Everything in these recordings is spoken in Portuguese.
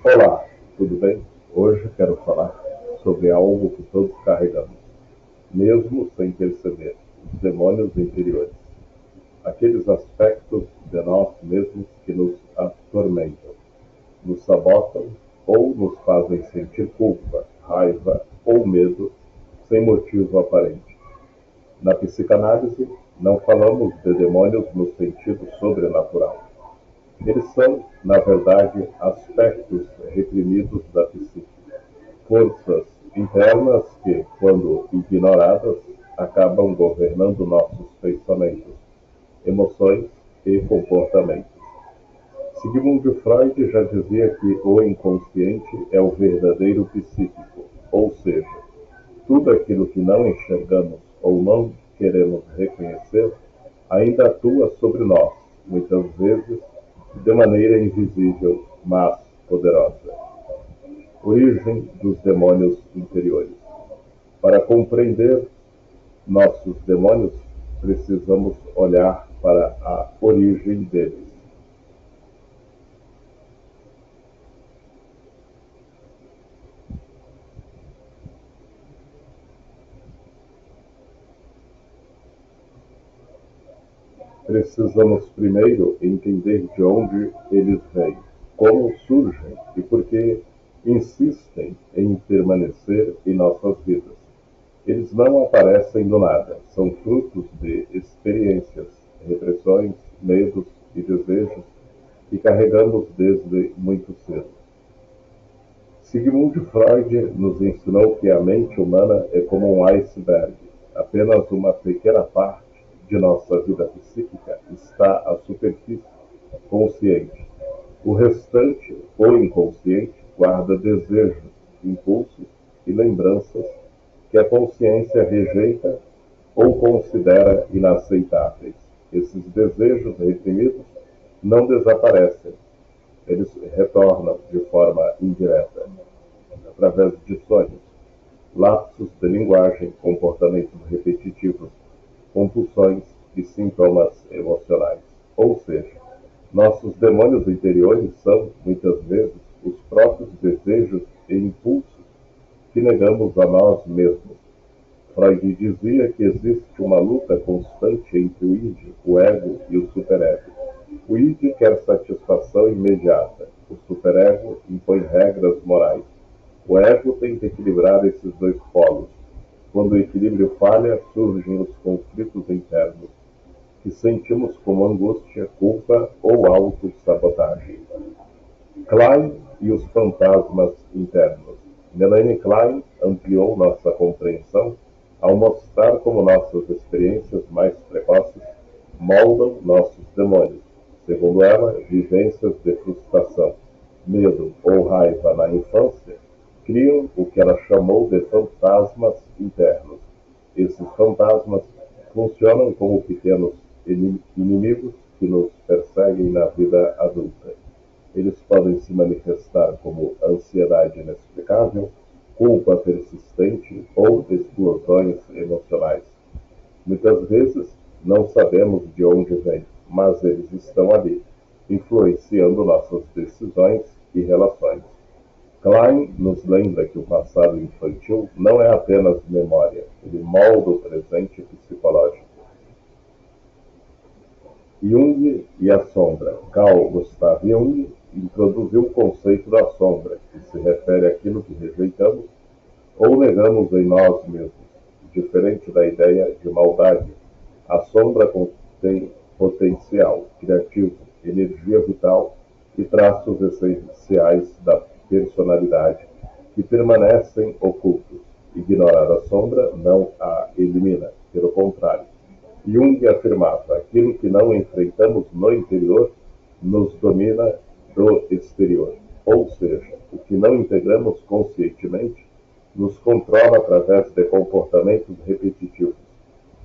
Olá, tudo bem? Hoje quero falar sobre algo que todos carregamos, mesmo sem perceber: os demônios interiores, aqueles aspectos de nós mesmos que nos atormentam, nos sabotam ou nos fazem sentir culpa, raiva ou medo sem motivo aparente. Na psicanálise, não falamos de demônios no sentido sobrenatural. Eles são, na verdade, aspectos reprimidos da psique, forças internas que, quando ignoradas, acabam governando nossos pensamentos, emoções e comportamentos. Sigmund Freud já dizia que o inconsciente é o verdadeiro psíquico, ou seja, tudo aquilo que não enxergamos ou não queremos reconhecer ainda atua sobre nós, muitas vezes de maneira invisível, mas poderosa. Origem dos demônios interiores. Para compreender nossos demônios, precisamos olhar para a origem deles. Precisamos primeiro entender de onde eles vêm, como surgem e por que insistem em permanecer em nossas vidas. Eles não aparecem do nada, são frutos de experiências, repressões, medos e desejos que carregamos desde muito cedo. Sigmund Freud nos ensinou que a mente humana é como um iceberg. Apenas uma pequena parte de nossa vida psíquica está à superfície consciente. O restante, o inconsciente, guarda desejos, impulsos e lembranças que a consciência rejeita ou considera inaceitáveis. Esses desejos reprimidos não desaparecem, eles retornam de forma indireta, através de sonhos, lapsos de linguagem, comportamentos repetitivos, compulsões e sintomas emocionais. Ou seja, nossos demônios interiores são, muitas vezes, os próprios desejos e impulsos que negamos a nós mesmos. Freud dizia que existe uma luta constante entre o id, o ego e o superego. O id quer satisfação imediata. O superego impõe regras morais. O ego tenta equilibrar esses dois polos. Quando o equilíbrio falha, surgem os conflitos internos, que sentimos como angústia, culpa ou autossabotagem. Klein e os fantasmas internos. Melanie Klein ampliou nossa compreensão ao mostrar como nossas experiências mais precoces moldam nossos demônios. Segundo ela, vivências de frustração, medo ou raiva na infância criam o que ela chamou de fantasmas internos. Esses fantasmas funcionam como pequenos inimigos que nos perseguem na vida adulta. Eles podem se manifestar como ansiedade inexplicável, culpa persistente ou explosões emocionais. Muitas vezes não sabemos de onde vêm, mas eles estão ali, influenciando nossas decisões e relações. Klein nos lembra que o passado infantil não é apenas memória, ele molda o presente psicológico. Jung e a sombra. Carl Gustav Jung introduziu o conceito da sombra, que se refere àquilo que rejeitamos ou negamos em nós mesmos. Diferente da ideia de maldade, a sombra contém potencial criativo, energia vital e traços essenciais da personalidade que permanecem ocultos. Ignorar a sombra não a elimina, pelo contrário. Jung afirmava: aquilo que não enfrentamos no interior nos domina do exterior. Ou seja, o que não integramos conscientemente nos controla através de comportamentos repetitivos,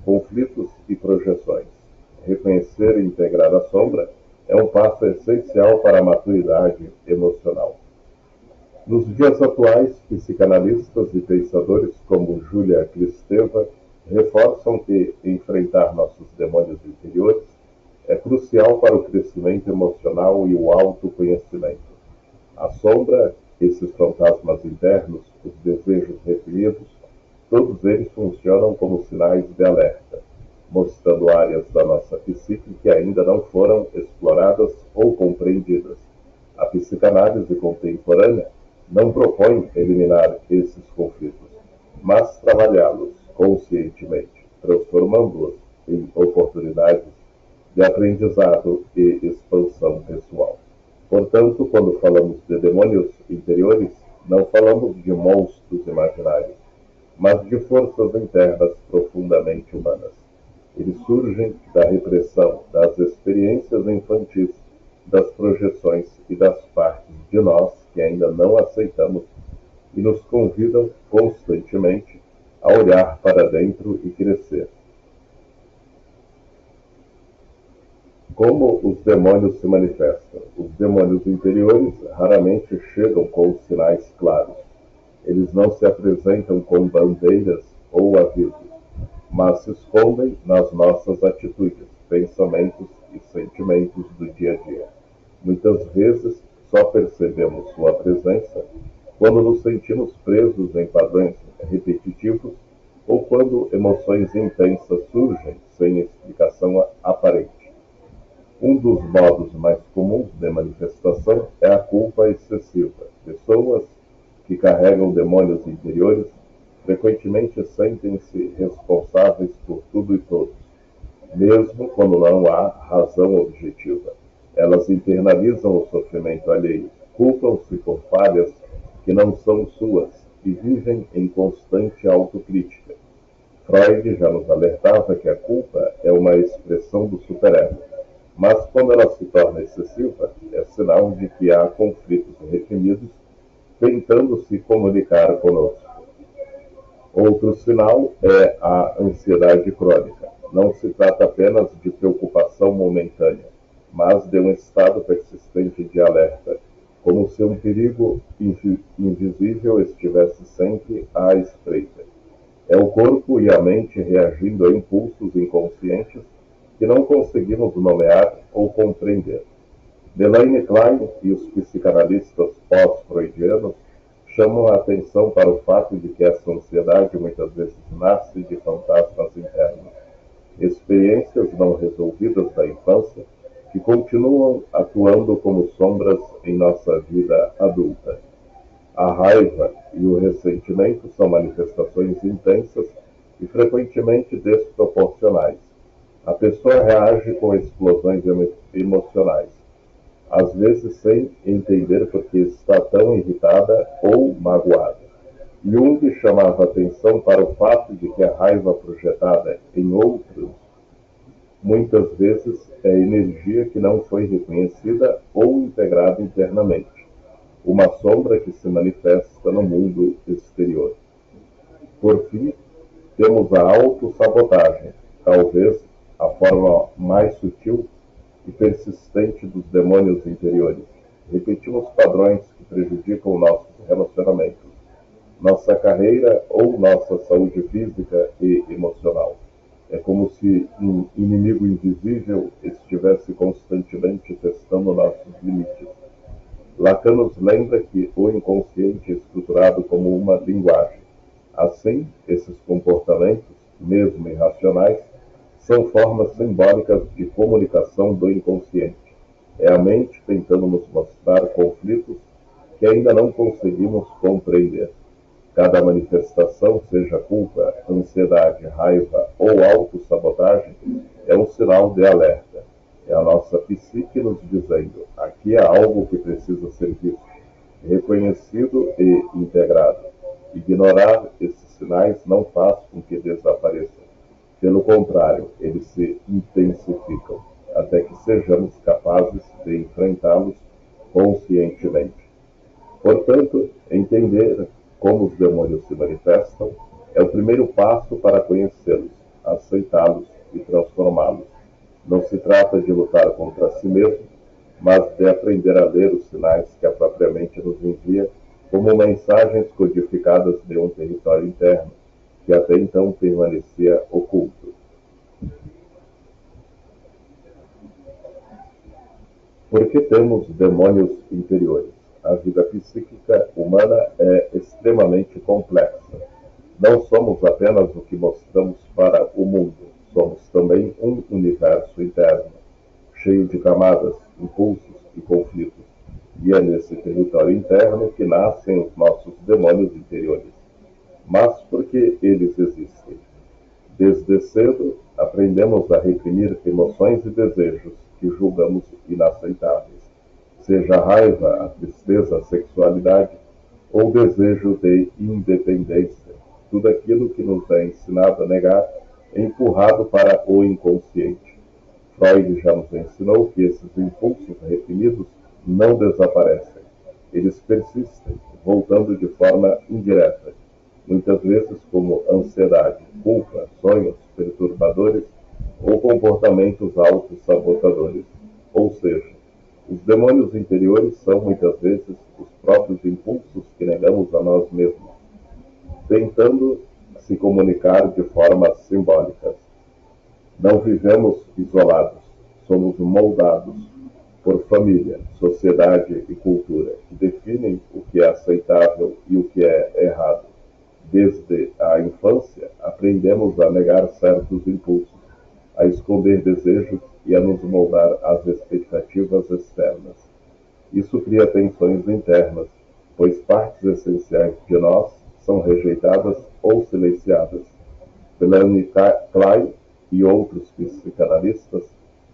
conflitos e projeções. Reconhecer e integrar a sombra é um passo essencial para a maturidade emocional. Nos dias atuais, psicanalistas e pensadores como Julia Kristeva reforçam que enfrentar nossos demônios interiores é crucial para o crescimento emocional e o autoconhecimento. A sombra, esses fantasmas internos, os desejos reprimidos, todos eles funcionam como sinais de alerta, mostrando áreas da nossa psique que ainda não foram exploradas ou compreendidas. A psicanálise contemporânea não propõe eliminar esses conflitos, mas trabalhá-los conscientemente, transformando-os em oportunidades de aprendizado e expansão pessoal. Portanto, quando falamos de demônios interiores, não falamos de monstros imaginários, mas de forças internas profundamente humanas. Eles surgem da repressão, das experiências infantis, das projeções e das partes de nós que ainda não aceitamos e nos convidam constantemente a olhar para dentro e crescer. Como os demônios se manifestam? Os demônios interiores raramente chegam com sinais claros. Eles não se apresentam com bandeiras ou avisos, mas se escondem nas nossas atitudes, pensamentos e sentimentos do dia a dia. Muitas vezes só percebemos sua presença quando nos sentimos presos em padrões repetitivos ou quando emoções intensas surgem sem explicação aparente. Um dos modos mais comuns de manifestação é a culpa excessiva. Pessoas que carregam demônios interiores frequentemente sentem-se responsáveis por tudo e todos, mesmo quando não há razão objetiva. Elas internalizam o sofrimento alheio, culpam-se por falhas que não são suas e vivem em constante autocrítica. Freud já nos alertava que a culpa é uma expressão do superego, mas quando ela se torna excessiva, é sinal de que há conflitos reprimidos tentando se comunicar conosco. Outro sinal é a ansiedade crônica. Não se trata apenas de preocupação momentânea, mas de um estado persistente de alerta, como se um perigo invisível estivesse sempre à espreita. É o corpo e a mente reagindo a impulsos inconscientes que não conseguimos nomear ou compreender. Delaney Klein e os psicanalistas pós-freudianos chamam a atenção para o fato de que essa ansiedade muitas vezes nasce de fantasmas internos, experiências não resolvidas da infância que continuam atuando como sombras em nossa vida adulta. A raiva e o ressentimento são manifestações intensas e frequentemente desproporcionais. A pessoa reage com explosões emocionais, às vezes sem entender por que está tão irritada ou magoada. Jung chamava atenção para o fato de que a raiva projetada em outros muitas vezes é energia que não foi reconhecida ou integrada internamente, uma sombra que se manifesta no mundo exterior. Por fim, temos a autossabotagem, talvez a forma mais sutil e persistente dos demônios interiores. Repetimos padrões que prejudicam nossos relacionamentos, nossa carreira ou nossa saúde física e emocional. É como se um inimigo invisível estivesse constantemente testando nossos limites. Lacan nos lembra que o inconsciente é estruturado como uma linguagem. Assim, esses comportamentos, mesmo irracionais, são formas simbólicas de comunicação do inconsciente. É a mente tentando nos mostrar conflitos que ainda não conseguimos compreender. Cada manifestação, seja culpa, ansiedade, raiva ou autossabotagem, é um sinal de alerta. É a nossa psique nos dizendo: aqui há algo que precisa ser visto, reconhecido e integrado. Ignorar esses sinais não faz com que desapareçam. Pelo contrário, eles se intensificam, até que sejamos capazes de enfrentá-los conscientemente. Portanto, entender como os demônios se manifestam é o primeiro passo para conhecê-los, aceitá-los e transformá-los. Não se trata de lutar contra si mesmo, mas de aprender a ler os sinais que a própria mente nos envia como mensagens codificadas de um território interno, que até então permanecia oculto. Por que temos demônios interiores? a vida psíquica humana é extremamente complexa. Não somos apenas o que mostramos para o mundo, somos também um universo interno, cheio de camadas, impulsos e conflitos. E é nesse território interno que nascem os nossos demônios interiores. Mas por que eles existem? Desde cedo, aprendemos a reprimir emoções e desejos que julgamos inaceitáveis, seja a raiva, a tristeza, a sexualidade ou desejo de independência. Tudo aquilo que nos é ensinado a negar é empurrado para o inconsciente. Freud já nos ensinou que esses impulsos reprimidos não desaparecem. Eles persistem, voltando de forma indireta, muitas vezes como ansiedade, culpa, sonhos perturbadores ou comportamentos autossabotadores. Ou seja, os demônios interiores são muitas vezes os próprios impulsos que negamos a nós mesmos, tentando se comunicar de formas simbólicas. Não vivemos isolados, somos moldados por família, sociedade e cultura, que definem o que é aceitável e o que é errado. Desde a infância, aprendemos a negar certos impulsos, a esconder desejos e a nos moldar às expectativas externas. Isso cria tensões internas, pois partes essenciais de nós são rejeitadas ou silenciadas. Melanie Klein e outros psicanalistas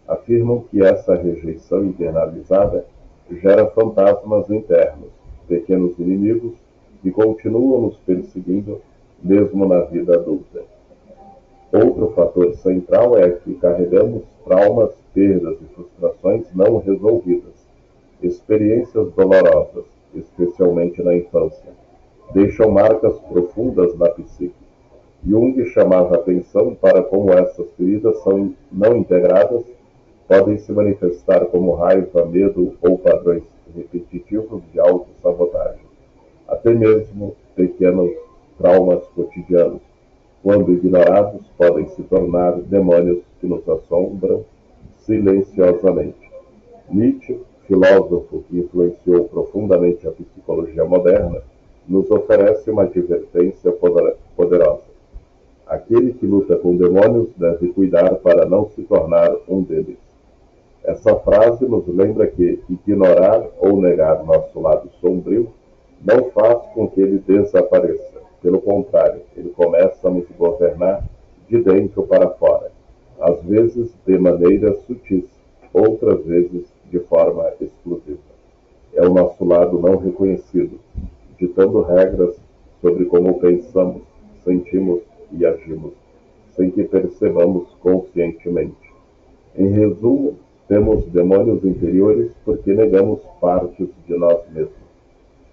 afirmam que essa rejeição internalizada gera fantasmas internos, pequenos inimigos que continuam nos perseguindo mesmo na vida adulta. Outro fator central é que carregamos traumas, perdas e frustrações não resolvidas. Experiências dolorosas, especialmente na infância, deixam marcas profundas na psique. Jung chamava atenção para como essas feridas são não integradas, podem se manifestar como raiva, medo ou padrões repetitivos de autossabotagem. Até mesmo pequenos traumas cotidianos, quando ignorados, podem se tornar demônios que nos assombram silenciosamente. Nietzsche, filósofo que influenciou profundamente a psicologia moderna, nos oferece uma advertência poderosa. Aquele que luta com demônios deve cuidar para não se tornar um deles. Essa frase nos lembra que ignorar ou negar nosso lado sombrio não faz com que ele desapareça. Pelo contrário, ele começa a nos governar de dentro para fora, às vezes de maneira sutis, outras vezes de forma exclusiva. É o nosso lado não reconhecido, ditando regras sobre como pensamos, sentimos e agimos, sem que percebamos conscientemente. Em resumo, temos demônios interiores porque negamos partes de nós mesmos.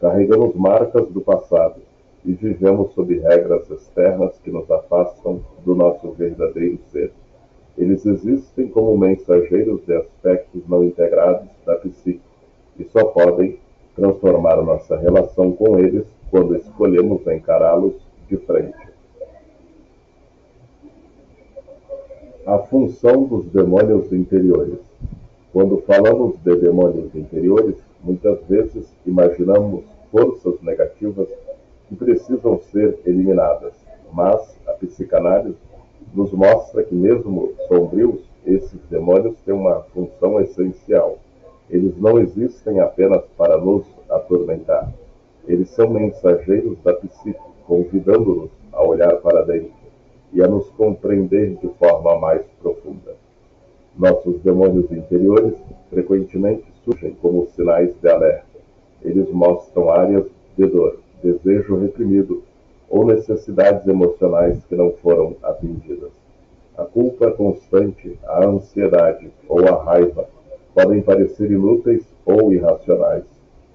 Carregamos marcas do passado e vivemos sob regras externas que nos afastam do nosso verdadeiro ser. Eles existem como mensageiros de aspectos não integrados da psique e só podem transformar nossa relação com eles quando escolhemos encará-los de frente. A função dos demônios interiores. Quando falamos de demônios interiores, muitas vezes imaginamos forças negativas que precisam ser eliminadas, mas a psicanálise nos mostra que mesmo sombrios, esses demônios têm uma função essencial. Eles não existem apenas para nos atormentar. Eles são mensageiros da psique, convidando-nos a olhar para dentro e a nos compreender de forma mais profunda. Nossos demônios interiores frequentemente surgem como sinais de alerta. Eles mostram áreas de dor, desejo reprimido ou necessidades emocionais que não foram atendidas. A culpa constante, a ansiedade ou a raiva podem parecer inúteis ou irracionais,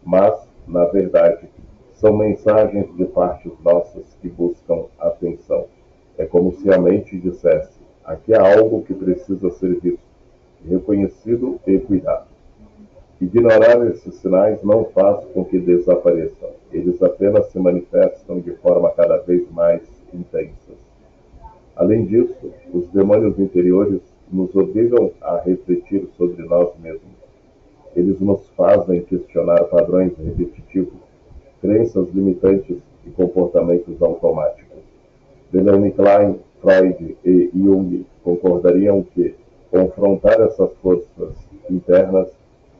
mas, na verdade, são mensagens de partes nossas que buscam atenção. É como se a mente dissesse: aqui há algo que precisa ser visto, reconhecido e cuidado. Ignorar esses sinais não faz com que desapareçam. Eles apenas se manifestam de forma cada vez mais intensa. Além disso, os demônios interiores nos obrigam a refletir sobre nós mesmos. Eles nos fazem questionar padrões repetitivos, crenças limitantes e comportamentos automáticos. Melanie Klein, Freud e Jung concordariam que confrontar essas forças internas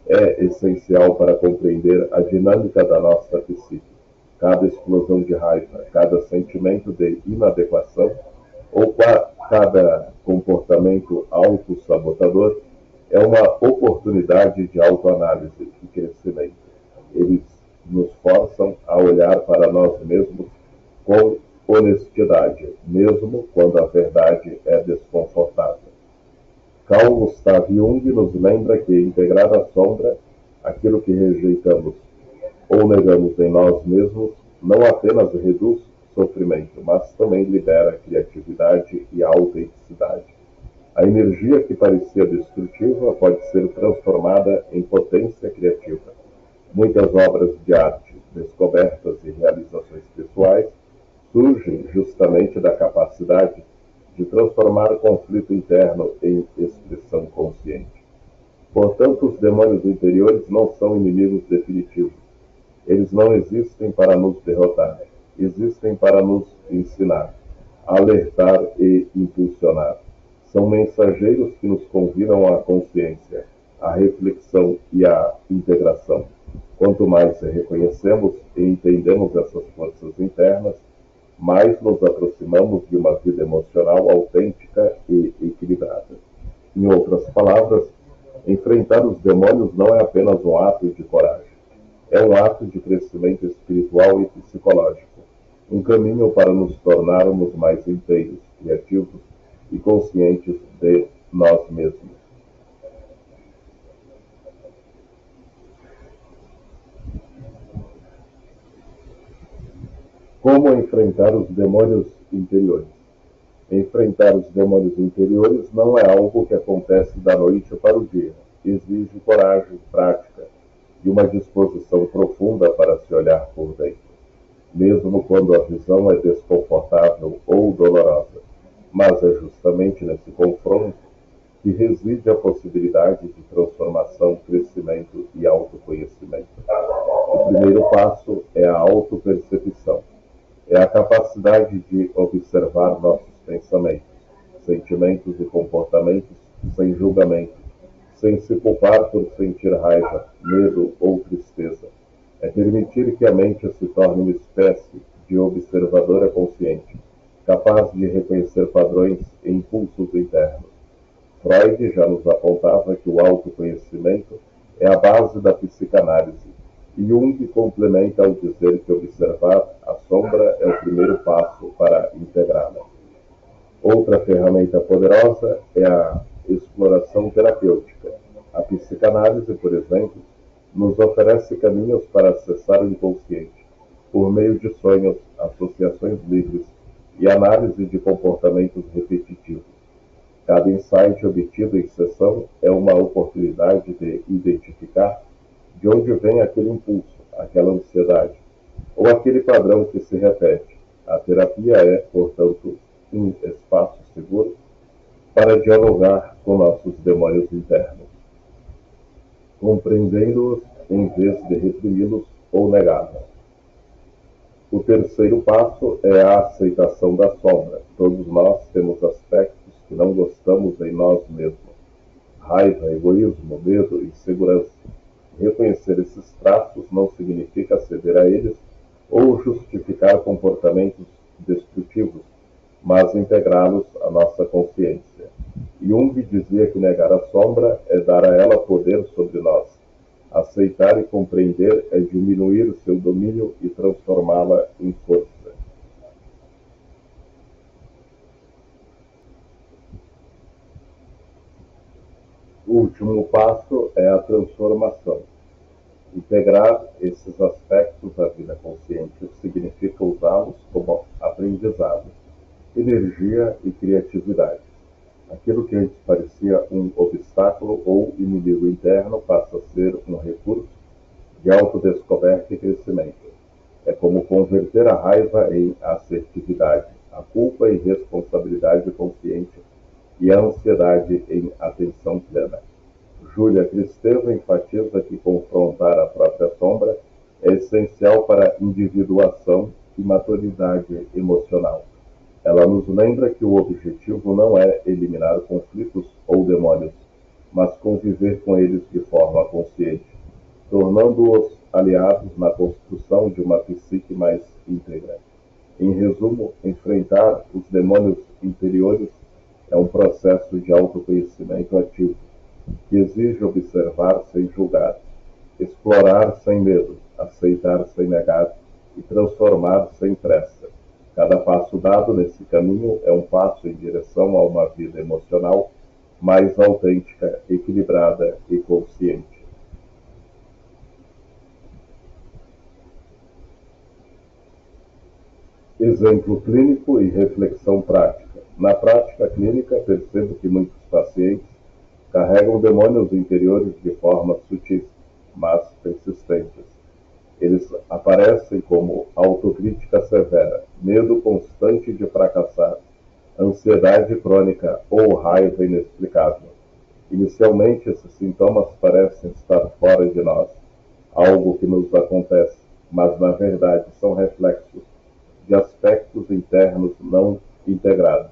é essencial para compreender a dinâmica da nossa psique. Cada explosão de raiva, cada sentimento de inadequação ou cada comportamento autossabotador é uma oportunidade de autoanálise e crescimento. Eles nos forçam a olhar para nós mesmos com honestidade, mesmo quando a verdade é desconfortável. Carl Gustav Jung nos lembra que integrar a sombra, aquilo que rejeitamos ou negamos em nós mesmos, não apenas reduz sofrimento, mas também libera criatividade e autenticidade. A energia que parecia destrutiva pode ser transformada em potência criativa. Muitas obras de arte, descobertas e realizações pessoais surgem justamente da capacidade de transformar o conflito interno em expressão consciente. Portanto, os demônios interiores não são inimigos definitivos. Eles não existem para nos derrotar, existem para nos ensinar, alertar e impulsionar. São mensageiros que nos convidam à consciência, à reflexão e à integração. Quanto mais reconhecemos e entendemos essas forças internas, mais nos aproximamos de uma vida emocional autêntica e equilibrada. Em outras palavras, enfrentar os demônios não é apenas um ato de coragem. É um ato de crescimento espiritual e psicológico, um caminho para nos tornarmos mais inteiros, criativos e conscientes de nós mesmos. Como enfrentar os demônios interiores? Enfrentar os demônios interiores não é algo que acontece da noite para o dia. Exige coragem, prática e uma disposição profunda para se olhar por dentro, mesmo quando a visão é desconfortável ou dolorosa. Mas é justamente nesse confronto que reside a possibilidade de transformação, crescimento e autoconhecimento. O primeiro passo é a autopercepção. É a capacidade de observar nossos pensamentos, sentimentos e comportamentos sem julgamento, sem se culpar por sentir raiva, medo ou tristeza. É permitir que a mente se torne uma espécie de observadora consciente, capaz de reconhecer padrões e impulsos internos. Freud já nos apontava que o autoconhecimento é a base da psicanálise, e Jung complementa ao dizer que observar a sombra é o primeiro passo para integrá-la. Outra ferramenta poderosa é a exploração terapêutica. A psicanálise, por exemplo, nos oferece caminhos para acessar o inconsciente, por meio de sonhos, associações livres e análise de comportamentos repetitivos. Cada insight obtido em sessão é uma oportunidade de identificar de onde vem aquele impulso, aquela ansiedade, ou aquele padrão que se repete. A terapia é, portanto, um espaço seguro para dialogar com nossos demônios internos, compreendendo-os em vez de reprimi-los ou negá-los. O terceiro passo é a aceitação da sombra. Todos nós temos aspectos que não gostamos em nós mesmos. Raiva, egoísmo, medo, insegurança. Reconhecer esses traços não significa ceder a eles ou justificar comportamentos destrutivos, mas integrá-los à nossa consciência. Jung dizia que negar a sombra é dar a ela poder sobre nós. Aceitar e compreender é diminuir o seu domínio e transformá-la em força. O último passo é a transformação. Integrar esses aspectos da vida consciente significa usá-los como aprendizado, energia e criatividade. Aquilo que antes parecia um obstáculo ou inimigo interno passa a ser um recurso de autodescoberta e crescimento. É como converter a raiva em assertividade, a culpa em responsabilidade consciente e a ansiedade em atenção plena. Júlia Kristeva enfatiza que confrontar a própria sombra é essencial para a individuação e maturidade emocional. Ela nos lembra que o objetivo não é eliminar conflitos ou demônios, mas conviver com eles de forma consciente, tornando-os aliados na construção de uma psique mais íntegra. Em resumo, enfrentar os demônios interiores é um processo de autoconhecimento ativo, que exige observar sem julgar, explorar sem medo, aceitar sem negar e transformar sem pressa. Cada passo dado nesse caminho é um passo em direção a uma vida emocional mais autêntica, equilibrada e consciente. Exemplo clínico e reflexão prática. Na prática clínica, percebo que muitos pacientes carregam demônios interiores de forma sutis, mas persistentes. Eles aparecem como autocrítica severa, medo constante de fracassar, ansiedade crônica ou raiva inexplicável. Inicialmente, esses sintomas parecem estar fora de nós, algo que nos acontece, mas na verdade são reflexos de aspectos internos não integrados.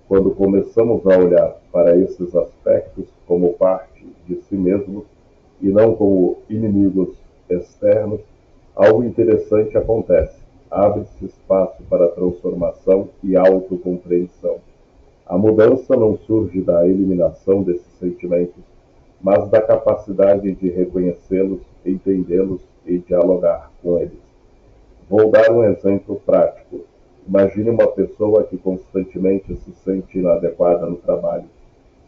Quando começamos a olhar para esses aspectos como parte de si mesmos e não como inimigos externos, algo interessante acontece. Abre-se espaço para transformação e autocompreensão. A mudança não surge da eliminação desses sentimentos, mas da capacidade de reconhecê-los, entendê-los e dialogar com eles. Vou dar um exemplo prático. Imagine uma pessoa que constantemente se sente inadequada no trabalho,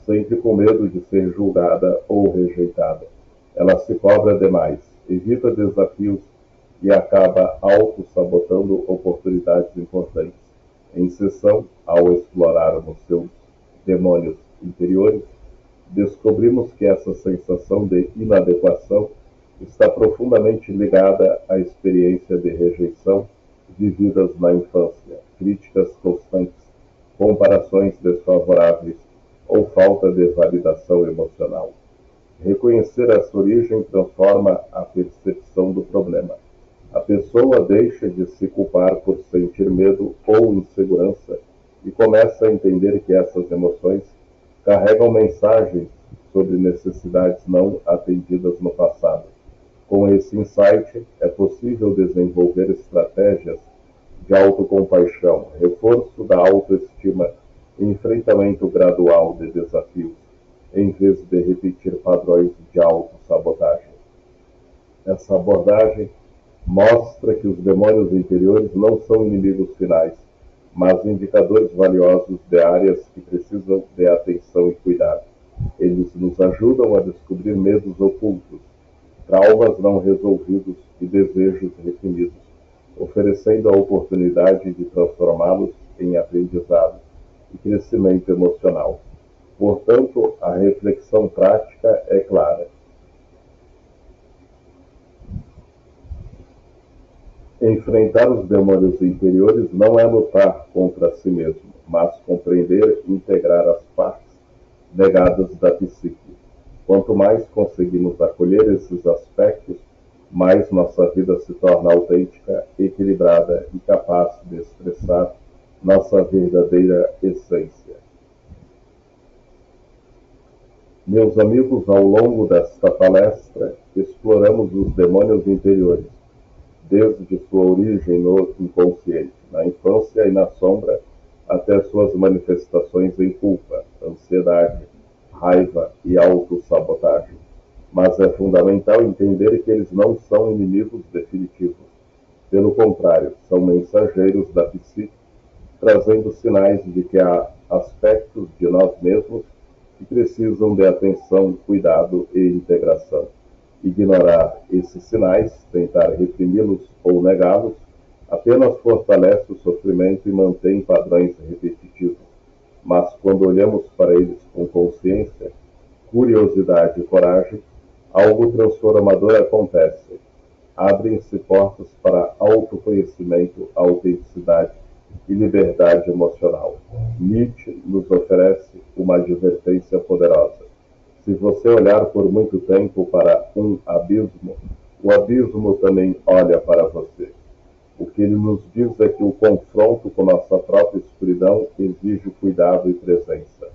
sempre com medo de ser julgada ou rejeitada. Ela se cobra demais, evita desafios e acaba auto-sabotando oportunidades importantes. Em sessão, ao explorarmos seus demônios interiores, descobrimos que essa sensação de inadequação está profundamente ligada à experiência de rejeição vividas na infância, críticas constantes, comparações desfavoráveis ou falta de validação emocional. Reconhecer essa origem transforma a percepção do problema. A pessoa deixa de se culpar por sentir medo ou insegurança e começa a entender que essas emoções carregam mensagens sobre necessidades não atendidas no passado. Com esse insight, é possível desenvolver estratégias de autocompaixão, reforço da autoestima e enfrentamento gradual de desafios, em vez de repetir padrões de autossabotagem. Essa abordagem mostra que os demônios interiores não são inimigos finais, mas indicadores valiosos de áreas que precisam de atenção e cuidado. Eles nos ajudam a descobrir medos ocultos, traumas não resolvidos e desejos reprimidos, oferecendo a oportunidade de transformá-los em aprendizado e crescimento emocional. Portanto, a reflexão prática é clara. Enfrentar os demônios interiores não é lutar contra si mesmo, mas compreender e integrar as partes negadas da psique. Quanto mais conseguimos acolher esses aspectos, mais nossa vida se torna autêntica, equilibrada e capaz de expressar nossa verdadeira essência. Meus amigos, ao longo desta palestra, exploramos os demônios interiores, desde sua origem no inconsciente, na infância e na sombra, até suas manifestações em culpa, ansiedade, raiva e autossabotagem. Mas é fundamental entender que eles não são inimigos definitivos. Pelo contrário, são mensageiros da psique, trazendo sinais de que há aspectos de nós mesmos que precisam de atenção, cuidado e integração. Ignorar esses sinais, tentar reprimi-los ou negá-los, apenas fortalece o sofrimento e mantém padrões repetitivos. Mas quando olhamos para eles com consciência, curiosidade e coragem, algo transformador acontece. Abrem-se portas para autoconhecimento, autenticidade e liberdade emocional. Nietzsche nos oferece uma advertência poderosa. Se você olhar por muito tempo para um abismo, o abismo também olha para você. O que ele nos diz é que o confronto com nossa própria escuridão exige cuidado e presença.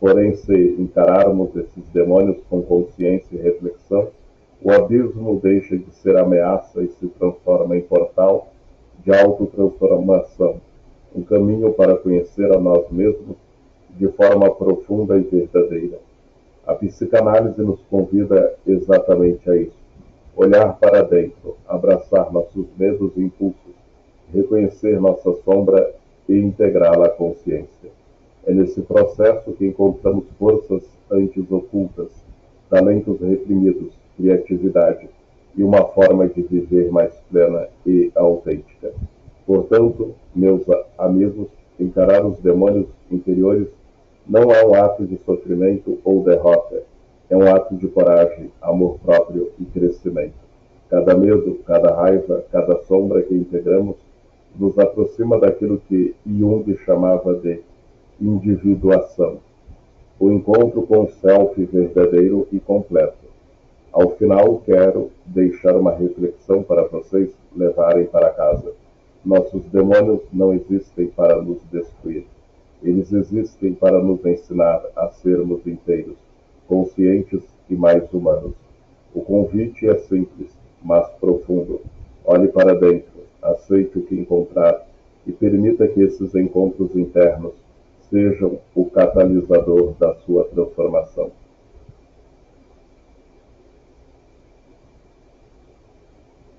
Porém, se encararmos esses demônios com consciência e reflexão, o abismo deixa de ser ameaça e se transforma em portal de autotransformação, um caminho para conhecer a nós mesmos de forma profunda e verdadeira. A psicanálise nos convida exatamente a isso: olhar para dentro, abraçar nossos medos e impulsos, reconhecer nossa sombra e integrá-la à consciência. É nesse processo que encontramos forças antes ocultas, talentos reprimidos, criatividade e uma forma de viver mais plena e autêntica. Portanto, meus amigos, encarar os demônios interiores não é um ato de sofrimento ou derrota, é um ato de coragem, amor próprio e crescimento. Cada medo, cada raiva, cada sombra que integramos nos aproxima daquilo que Jung chamava de individuação, o encontro com o self verdadeiro e completo. Ao final, quero deixar uma reflexão para vocês levarem para casa. Nossos demônios não existem para nos destruir. Eles existem para nos ensinar a sermos inteiros, conscientes e mais humanos. O convite é simples, mas profundo. Olhe para dentro, aceite o que encontrar e permita que esses encontros internos sejam o catalisador da sua transformação.